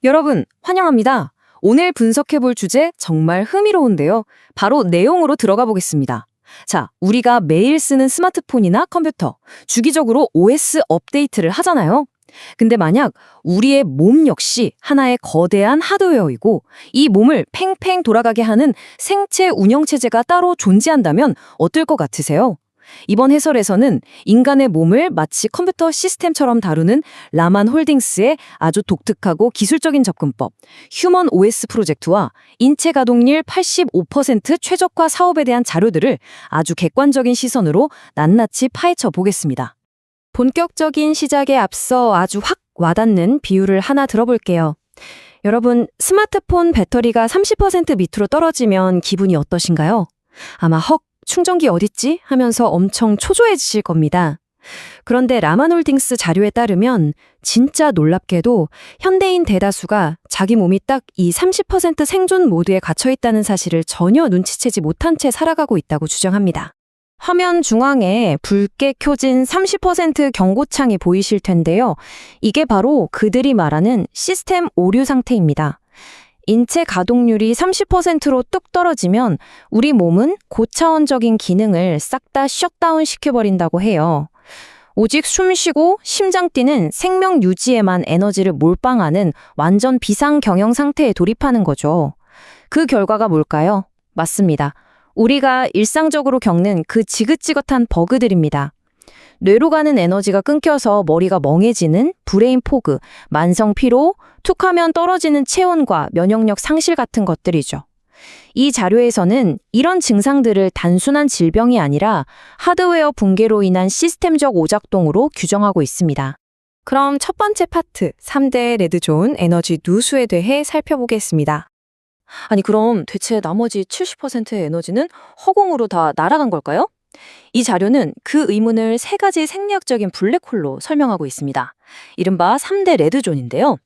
여러분, 환영합니다. 오늘 분석해볼 주제 정말 흥미로운데요. 바로 내용으로 들어가 보겠습니다. 자, 우리가 매일 쓰는 스마트폰이나 컴퓨터, 주기적으로 OS 업데이트를 하잖아요. 근데 만약 우리의 몸 역시 하나의 거대한 하드웨어이고 이 몸을 팽팽 돌아가게 하는 생체 운영체제가 따로 존재한다면 어떨 것 같으세요? 이번 해설에서는 인간의 몸을 마치 컴퓨터 시스템처럼 다루는 라만 홀딩스의 아주 독특하고 기술적인 접근법, 휴먼 OS 프로젝트와 인체 가동률 85% 최적화 사업에 대한 자료들을 아주 객관적인 시선으로 낱낱이 파헤쳐 보겠습니다. 본격적인 시작에 앞서 아주 확 와닿는 비유를 하나 들어볼게요. 여러분, 스마트폰 배터리가 30% 밑으로 떨어지면 기분이 어떠신가요? 아마 헉, 충전기 어딨지? 하면서 엄청 초조해지실 겁니다. 그런데 라만홀딩스 자료에 따르면 진짜 놀랍게도 현대인 대다수가 자기 몸이 딱 이 30% 생존 모드에 갇혀있다는 사실을 전혀 눈치채지 못한 채 살아가고 있다고 주장합니다. 화면 중앙에 붉게 켜진 30% 경고창이 보이실 텐데요. 이게 바로 그들이 말하는 시스템 오류 상태입니다. 인체 가동률이 30%로 뚝 떨어지면 우리 몸은 고차원적인 기능을 싹 다 셧다운 시켜버린다고 해요. 오직 숨 쉬고 심장 뛰는 생명 유지에만 에너지를 몰빵하는 완전 비상경영 상태에 돌입하는 거죠. 그 결과가 뭘까요? 맞습니다. 우리가 일상적으로 겪는 그 지긋지긋한 버그들입니다. 뇌로 가는 에너지가 끊겨서 머리가 멍해지는 브레인 포그, 만성 피로, 툭하면 떨어지는 체온과 면역력 상실 같은 것들이죠. 이 자료에서는 이런 증상들을 단순한 질병이 아니라 하드웨어 붕괴로 인한 시스템적 오작동으로 규정하고 있습니다. 그럼 첫 번째 파트, 3대 레드존 에너지 누수에 대해 살펴보겠습니다. 아니 그럼 대체 나머지 70%의 에너지는 허공으로 다 날아간 걸까요? 이 자료는 그 의문을 세 가지 생리학적인 블랙홀로 설명하고 있습니다. 이른바 3대 레드존인데요.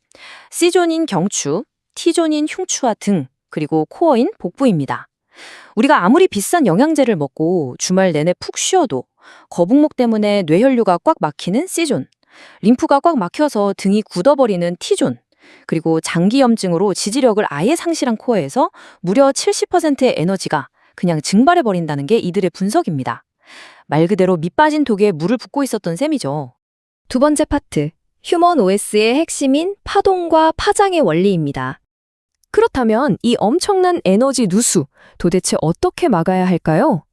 C존인 경추, T존인 흉추와 등, 그리고 코어인 복부입니다. 우리가 아무리 비싼 영양제를 먹고 주말 내내 푹 쉬어도 거북목 때문에 뇌혈류가 꽉 막히는 C존, 림프가 꽉 막혀서 등이 굳어버리는 T존, 그리고 장기염증으로 지지력을 아예 상실한 코어에서 무려 70%의 에너지가 그냥 증발해버린다는 게 이들의 분석입니다. 말 그대로 밑 빠진 독에 물을 붓고 있었던 셈이죠. 두 번째 파트, 휴먼 OS의 핵심인 파동과 파장의 원리입니다. 그렇다면 이 엄청난 에너지 누수, 도대체 어떻게 막아야 할까요?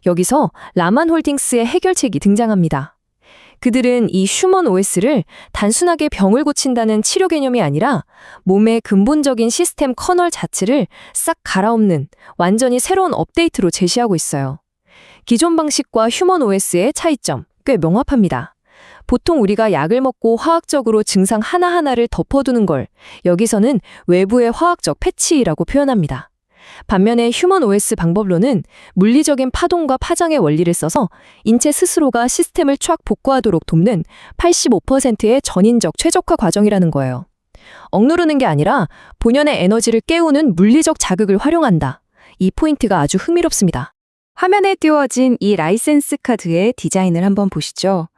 여기서 라만 홀딩스의 해결책이 등장합니다. 그들은 이 휴먼 OS를 단순하게 병을 고친다는 치료 개념이 아니라 몸의 근본적인 시스템 커널 자체를 싹 갈아엎는 완전히 새로운 업데이트로 제시하고 있어요. 기존 방식과 휴먼 OS의 차이점 꽤 명확합니다. 보통 우리가 약을 먹고 화학적으로 증상 하나하나를 덮어두는 걸 여기서는 외부의 화학적 패치라고 표현합니다. 반면에 휴먼 OS 방법론은 물리적인 파동과 파장의 원리를 써서 인체 스스로가 시스템을 쫙 복구하도록 돕는 85%의 전인적 최적화 과정이라는 거예요. 억누르는 게 아니라 본연의 에너지를 깨우는 물리적 자극을 활용한다. 이 포인트가 아주 흥미롭습니다. 화면에 띄워진 이 라이센스 카드의 디자인을 한번 보시죠.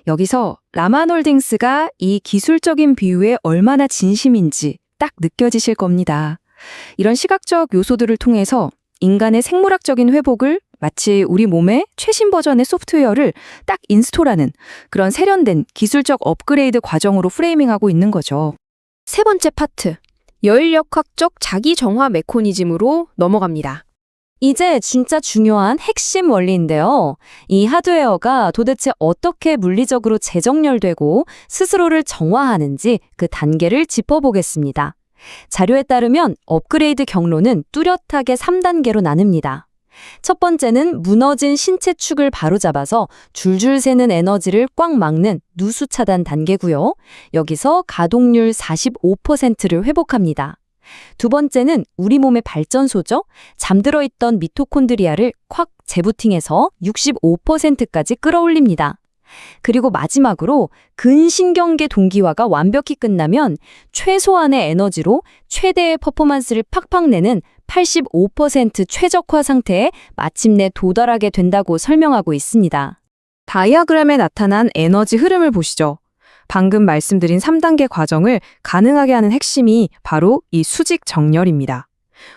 여기서 라만 홀딩스가 이 기술적인 비유에 얼마나 진심인지 딱 느껴지실 겁니다. 이런 시각적 요소들을 통해서 인간의 생물학적인 회복을 마치 우리 몸의 최신 버전의 소프트웨어를 딱 인스톨하는 그런 세련된 기술적 업그레이드 과정으로 프레이밍하고 있는 거죠. 세 번째 파트, 여인력학적 자기 정화 메커니즘으로 넘어갑니다. 이제 진짜 중요한 핵심 원리인데요. 이 하드웨어가 도대체 어떻게 물리적으로 재정렬되고 스스로를 정화하는지 그 단계를 짚어보겠습니다. 자료에 따르면 업그레이드 경로는 뚜렷하게 3단계로 나뉩니다. 첫 번째는 무너진 신체 축을 바로잡아서 줄줄 새는 에너지를 꽉 막는 누수 차단 단계고요. 여기서 가동률 45%를 회복합니다. 두 번째는 우리 몸의 발전소죠. 잠들어 있던 미토콘드리아를 콱 재부팅해서 65%까지 끌어올립니다. 그리고 마지막으로 근신경계 동기화가 완벽히 끝나면 최소한의 에너지로 최대의 퍼포먼스를 팍팍 내는 85% 최적화 상태에 마침내 도달하게 된다고 설명하고 있습니다. 다이아그램에 나타난 에너지 흐름을 보시죠. 방금 말씀드린 3단계 과정을 가능하게 하는 핵심이 바로 이 수직 정렬입니다.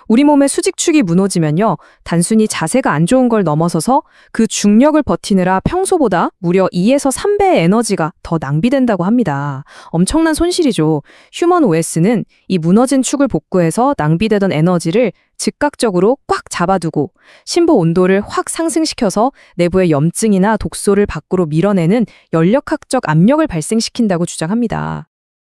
우리 몸의 수직축이 무너지면요, 단순히 자세가 안 좋은 걸 넘어서서 그 중력을 버티느라 평소보다 무려 2에서 3배의 에너지가 더 낭비된다고 합니다. 엄청난 손실이죠. 휴먼 OS는 이 무너진 축을 복구해서 낭비되던 에너지를 즉각적으로 꽉 잡아두고 심부 온도를 확 상승시켜서 내부의 염증이나 독소를 밖으로 밀어내는 연력학적 압력을 발생시킨다고 주장합니다.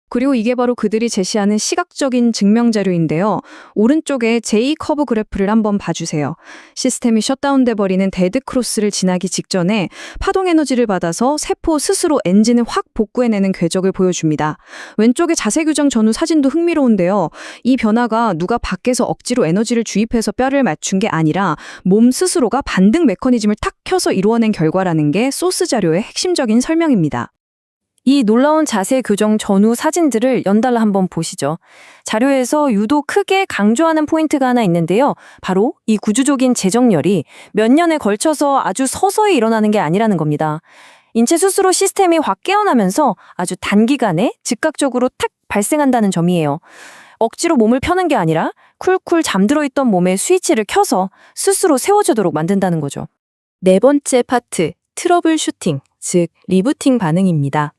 그리고 이게 바로 그들이 제시하는 시각적인 증명 자료인데요. 오른쪽에 J-커브 그래프를 한번 봐주세요. 시스템이 셧다운돼 버리는 데드 크로스를 지나기 직전에 파동 에너지를 받아서 세포 스스로 엔진을 확 복구해내는 궤적을 보여줍니다. 왼쪽의 자세 교정 전후 사진도 흥미로운데요. 이 변화가 누가 밖에서 억지로 에너지를 주입해서 뼈를 맞춘 게 아니라 몸 스스로가 반등 메커니즘을 탁 켜서 이루어낸 결과라는 게 소스 자료의 핵심적인 설명입니다. 이 놀라운 자세 교정 전후 사진들을 연달아 한번 보시죠. 자료에서 유독 크게 강조하는 포인트가 하나 있는데요. 바로 이 구조적인 재정렬이 몇 년에 걸쳐서 아주 서서히 일어나는 게 아니라는 겁니다. 인체 스스로 시스템이 확 깨어나면서 아주 단기간에 즉각적으로 탁 발생한다는 점이에요. 억지로 몸을 펴는 게 아니라 쿨쿨 잠들어 있던 몸의 스위치를 켜서 스스로 세워지도록 만든다는 거죠. 네 번째 파트, 트러블 슈팅, 즉 리부팅 반응입니다.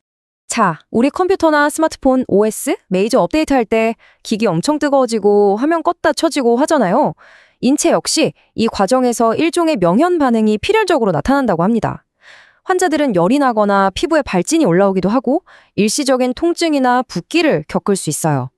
자, 우리 컴퓨터나 스마트폰 OS 메이저 업데이트할 때 기기 엄청 뜨거워지고 화면 껐다 켜지고 하잖아요. 인체 역시 이 과정에서 일종의 명현 반응이 필연적으로 나타난다고 합니다. 환자들은 열이 나거나 피부에 발진이 올라오기도 하고 일시적인 통증이나 붓기를 겪을 수 있어요.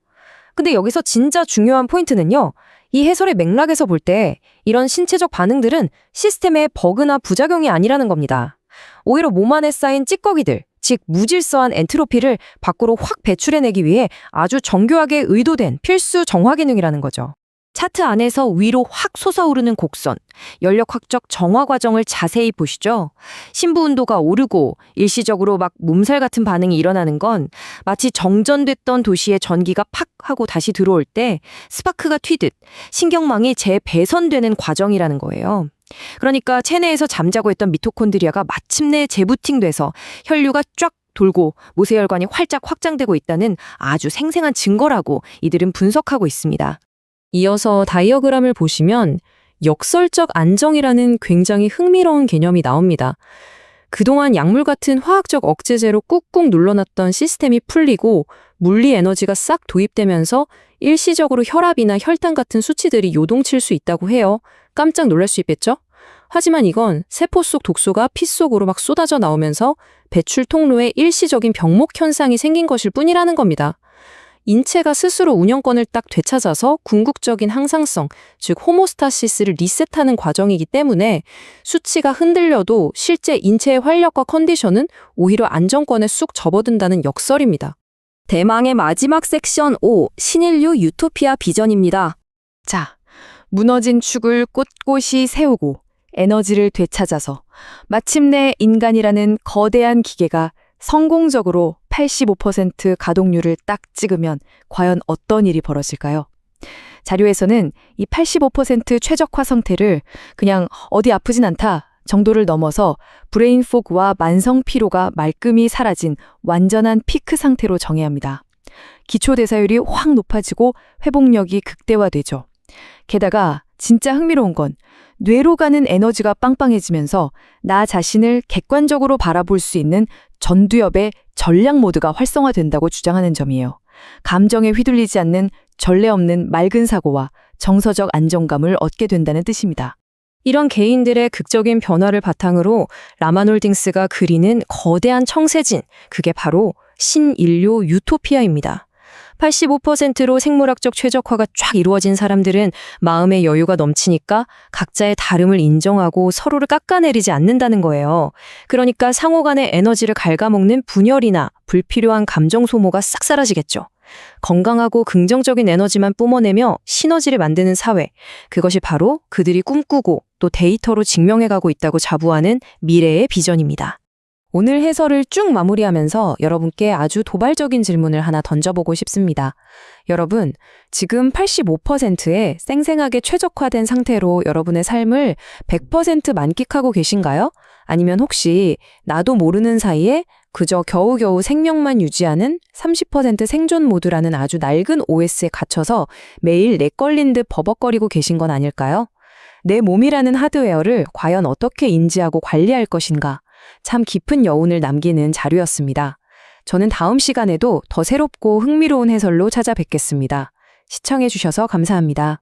근데 여기서 진짜 중요한 포인트는요. 이 해설의 맥락에서 볼 때 이런 신체적 반응들은 시스템의 버그나 부작용이 아니라는 겁니다. 오히려 몸 안에 쌓인 찌꺼기들, 즉 무질서한 엔트로피를 밖으로 확 배출해내기 위해 아주 정교하게 의도된 필수 정화 기능이라는 거죠. 차트 안에서 위로 확 솟아오르는 곡선, 연력학적 정화 과정을 자세히 보시죠. 심부 온도가 오르고 일시적으로 막 몸살 같은 반응이 일어나는 건 마치 정전됐던 도시에 전기가 팍 하고 다시 들어올 때 스파크가 튀듯 신경망이 재배선되는 과정이라는 거예요. 그러니까 체내에서 잠자고 있던 미토콘드리아가 마침내 재부팅돼서 혈류가 쫙 돌고 모세혈관이 활짝 확장되고 있다는 아주 생생한 증거라고 이들은 분석하고 있습니다. 이어서 다이어그램을 보시면 역설적 안정이라는 굉장히 흥미로운 개념이 나옵니다. 그동안 약물 같은 화학적 억제제로 꾹꾹 눌러놨던 시스템이 풀리고 물리 에너지가 싹 도입되면서 일시적으로 혈압이나 혈당 같은 수치들이 요동칠 수 있다고 해요. 깜짝 놀랄 수 있겠죠? 하지만 이건 세포 속 독소가 피 속으로 막 쏟아져 나오면서 배출 통로에 일시적인 병목 현상이 생긴 것일 뿐이라는 겁니다. 인체가 스스로 운영권을 딱 되찾아서 궁극적인 항상성, 즉 호모스타시스를 리셋하는 과정이기 때문에 수치가 흔들려도 실제 인체의 활력과 컨디션은 오히려 안정권에 쑥 접어든다는 역설입니다. 대망의 마지막 섹션 5, 신인류 유토피아 비전입니다. 자, 무너진 축을 꼿꼿이 세우고 에너지를 되찾아서 마침내 인간이라는 거대한 기계가 성공적으로 85% 가동률을 딱 찍으면 과연 어떤 일이 벌어질까요? 자료에서는 이 85% 최적화 상태를 그냥 어디 아프진 않다 정도를 넘어서 브레인 포그와 만성 피로가 말끔히 사라진 완전한 피크 상태로 정의합니다. 기초 대사율이 확 높아지고 회복력이 극대화되죠. 게다가 진짜 흥미로운 건 뇌로 가는 에너지가 빵빵해지면서 나 자신을 객관적으로 바라볼 수 있는 전두엽의 전략 모드가 활성화된다고 주장하는 점이에요. 감정에 휘둘리지 않는 전례 없는 맑은 사고와 정서적 안정감을 얻게 된다는 뜻입니다. 이런 개인들의 극적인 변화를 바탕으로 라만홀딩스가 그리는 거대한 청세진, 그게 바로 신인류 유토피아입니다. 85%로 생물학적 최적화가 쫙 이루어진 사람들은 마음의 여유가 넘치니까 각자의 다름을 인정하고 서로를 깎아내리지 않는다는 거예요. 그러니까 상호 간의 에너지를 갉아먹는 분열이나 불필요한 감정 소모가 싹 사라지겠죠. 건강하고 긍정적인 에너지만 뿜어내며 시너지를 만드는 사회, 그것이 바로 그들이 꿈꾸고 또 데이터로 증명해가고 있다고 자부하는 미래의 비전입니다. 오늘 해설을 쭉 마무리하면서 여러분께 아주 도발적인 질문을 하나 던져보고 싶습니다. 여러분, 지금 85%의 생생하게 최적화된 상태로 여러분의 삶을 100% 만끽하고 계신가요? 아니면 혹시 나도 모르는 사이에 그저 겨우겨우 생명만 유지하는 30% 생존 모드라는 아주 낡은 OS에 갇혀서 매일 렉 걸린 듯 버벅거리고 계신 건 아닐까요? 내 몸이라는 하드웨어를 과연 어떻게 인지하고 관리할 것인가? 참 깊은 여운을 남기는 자료였습니다. 저는 다음 시간에도 더 새롭고 흥미로운 해설로 찾아뵙겠습니다. 시청해주셔서 감사합니다.